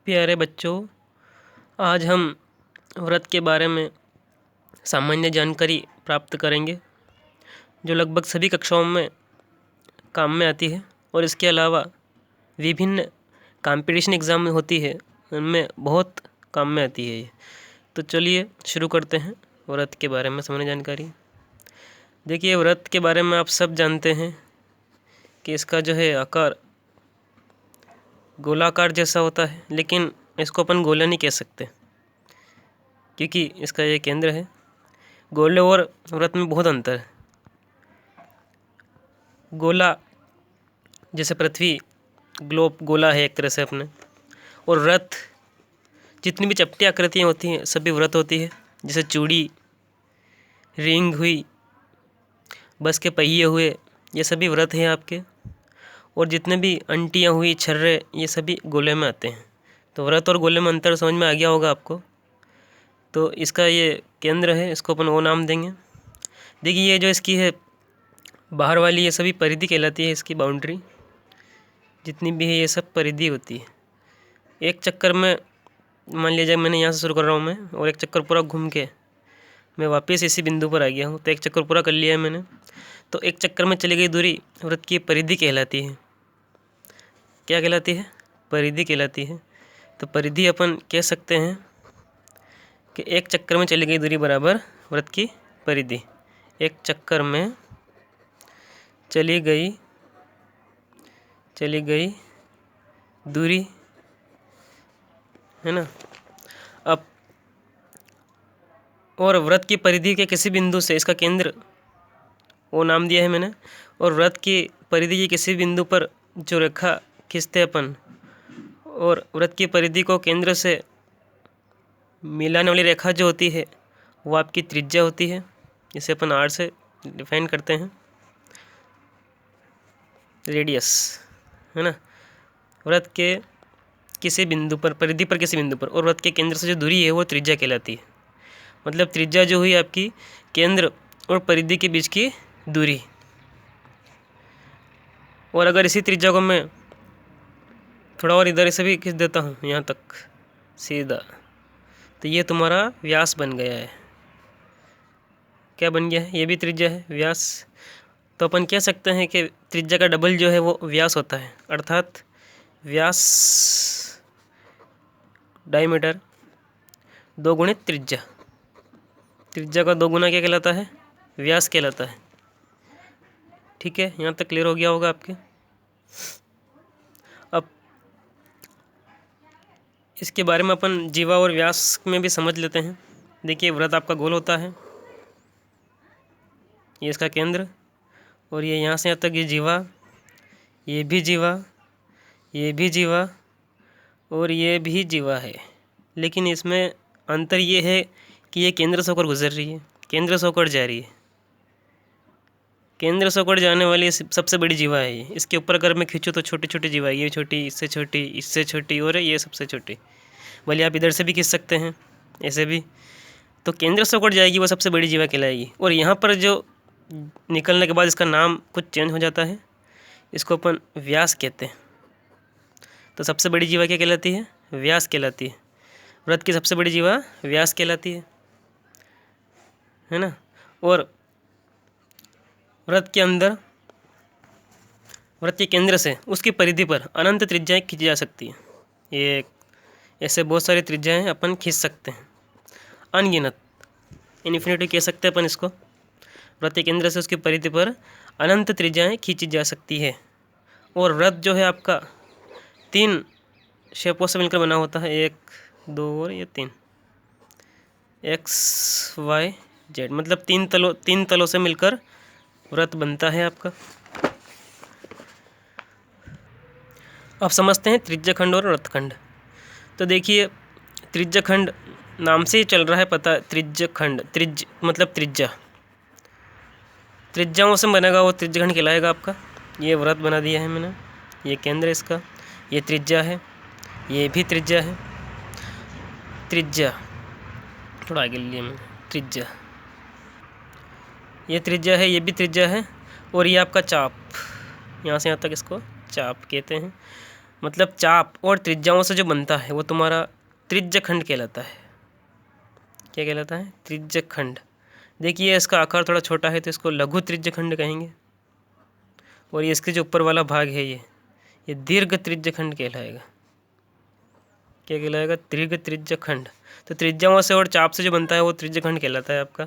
प्यारे बच्चों, आज हम व्रत के बारे में सामान्य जानकारी प्राप्त करेंगे जो लगभग सभी कक्षाओं में काम में आती है और इसके अलावा विभिन्न कंपटीशन एग्ज़ाम में होती है, उनमें बहुत काम में आती है ये। तो चलिए शुरू करते हैं व्रत के बारे में सामान्य जानकारी। देखिए, व्रत के बारे में आप सब जानते हैं कि इसका जो है आकार गोलाकार जैसा होता है, लेकिन इसको अपन गोला नहीं कह सकते क्योंकि इसका ये केंद्र है। गोले और व्रत में बहुत अंतर है। गोला जैसे पृथ्वी ग्लोब गोला है एक तरह से अपने, और व्रत जितनी भी चपटी आकृतियाँ होती हैं सभी व्रत होती है। जैसे चूड़ी, रिंग हुई, बस के पहिए हुए, ये सभी व्रत हैं आपके। और जितने भी अंटियाँ हुई, छर्रे, ये सभी गोले में आते हैं। तो व्रत और गोले में अंतर समझ में आ गया होगा आपको। तो इसका ये केंद्र है, इसको अपन वो नाम देंगे। देखिए, ये जो इसकी है बाहर वाली, ये सभी परिधि कहलाती है। इसकी बाउंड्री जितनी भी है ये सब परिधि होती है। एक चक्कर में मान लीजिए मैंने यहाँ से शुरू कर रहा हूँ मैं, और एक चक्कर पूरा घूम के मैं वापस इसी बिंदु पर आ गया हूँ, तो एक चक्कर पूरा कर लिया है मैंने। तो एक चक्कर में चली गई दूरी व्रत की परिधि कहलाती है। क्या कहलाती है? परिधि कहलाती है। तो परिधि अपन कह सकते हैं कि एक चक्कर में चली गई दूरी बराबर व्रत की परिधि। एक चक्कर में चली गई दूरी, है ना। अब और व्रत की परिधि के किसी बिंदु से इसका केंद्र वो नाम दिया है मैंने, और व्रत की परिधि के किसी बिंदु पर जो रेखा खींचते अपन, और व्रत की परिधि को केंद्र से मिलाने वाली रेखा जो होती है वो आपकी त्रिज्या होती है। इसे अपन आर से डिफाइन करते हैं, रेडियस, है ना। व्रत के किसी बिंदु पर, परिधि पर किसी बिंदु पर, और व्रत के केंद्र से जो दूरी है वो त्रिज्या कहलाती है। मतलब त्रिज्या जो हुई आपकी केंद्र और परिधि के बीच की दूरी। और अगर इसी त्रिज्या को मैं थोड़ा और इधर से भी खींच देता हूँ यहाँ तक सीधा, तो ये तुम्हारा व्यास बन गया है। क्या बन गया है? ये भी त्रिज्या है, व्यास। तो अपन कह सकते हैं कि त्रिज्या का डबल जो है वो व्यास होता है, अर्थात व्यास डायमीटर 2 गुणित त्रिज्या। त्रिज्या का 2 गुना क्या कहलाता है? व्यास कहलाता है। ठीक है, यहाँ तक क्लियर हो गया होगा आपके। अब इसके बारे में अपन जीवा और व्यास में भी समझ लेते हैं। देखिए, व्रत आपका गोल होता है, ये इसका केंद्र, और ये यहाँ से यहाँ तक ये जीवा, ये भी जीवा, ये भी जीवा, और ये भी जीवा है। लेकिन इसमें अंतर ये है कि ये केंद्र से होकर गुजर रही है, केंद्र से होकर जा रही है। केंद्र से होकर जाने वाली सबसे बड़ी जीवा है ये। इसके ऊपर अगर मैं खींचूँ तो छोटी छोटी जीवा, ये छोटी, इससे छोटी, इससे छोटी, और ये सबसे छोटी। भले आप इधर से भी खींच सकते हैं, ऐसे भी। तो केंद्र से होकर जाएगी वो सबसे बड़ी जीवा कहलाएगी। और यहाँ पर जो निकलने के बाद इसका नाम कुछ चेंज हो जाता है, इसको अपन व्यास कहते हैं। तो सबसे बड़ी जीवा क्या कहलाती है? व्यास कहलाती है। व्रत की सबसे बड़ी जीवा व्यास कहलाती है ना। और व्रत के अंदर, व्रत के केंद्र से उसकी परिधि पर अनंत त्रिज्याएं खींची जा सकती हैं। ये ऐसे बहुत सारी त्रिज्याएं अपन खींच सकते हैं, अनगिनत, इन्फिनिटी कह सकते हैं अपन इसको। व्रत के केंद्र से उसकी परिधि पर अनंत त्रिज्याएं खींची जा सकती है। और व्रत जो है आपका 3 शेपों से मिलकर बना होता है, 1, 2 और ये 3, एक्स, वाई, जेड। मतलब 3 तलों से मिलकर व्रत बनता है आपका। अब समझते हैं त्रिज्याखंड और व्रतखंड। तो देखिए, त्रिज्याखंड नाम से ही चल रहा है पता। त्रिज्याखंड, त्रिज्य मतलब त्रिज्या, त्रिज्याओं से बनेगा वो त्रिज्याखंड कहलाएगा आपका। ये व्रत बना दिया है मैंने, ये केंद्र इसका, ये त्रिज्या है, ये भी त्रिज्या है। त्रिज्या थोड़ा आगे लिए मैंने, त्रिज्या, ये त्रिज्या है, ये भी त्रिज्या है, और ये आपका चाप, यहाँ से यहाँ तक इसको चाप कहते हैं। मतलब चाप और त्रिज्याओं से जो बनता है वो तुम्हारा त्रिज्यखंड कहलाता है। क्या कहलाता है? त्रिज्यखंड। देखिए इसका आकार थोड़ा छोटा है तो इसको लघु त्रिज्यखंड कहेंगे, और ये इसके जो ऊपर वाला भाग है ये दीर्घ त्रिज्यखंड कहलाएगा। क्या कहलाएगा? दीर्घ त्रिज्यखंड। तो त्रिज्याओं से और चाप से जो बनता है वो त्रिज्यखंड कहलाता है आपका।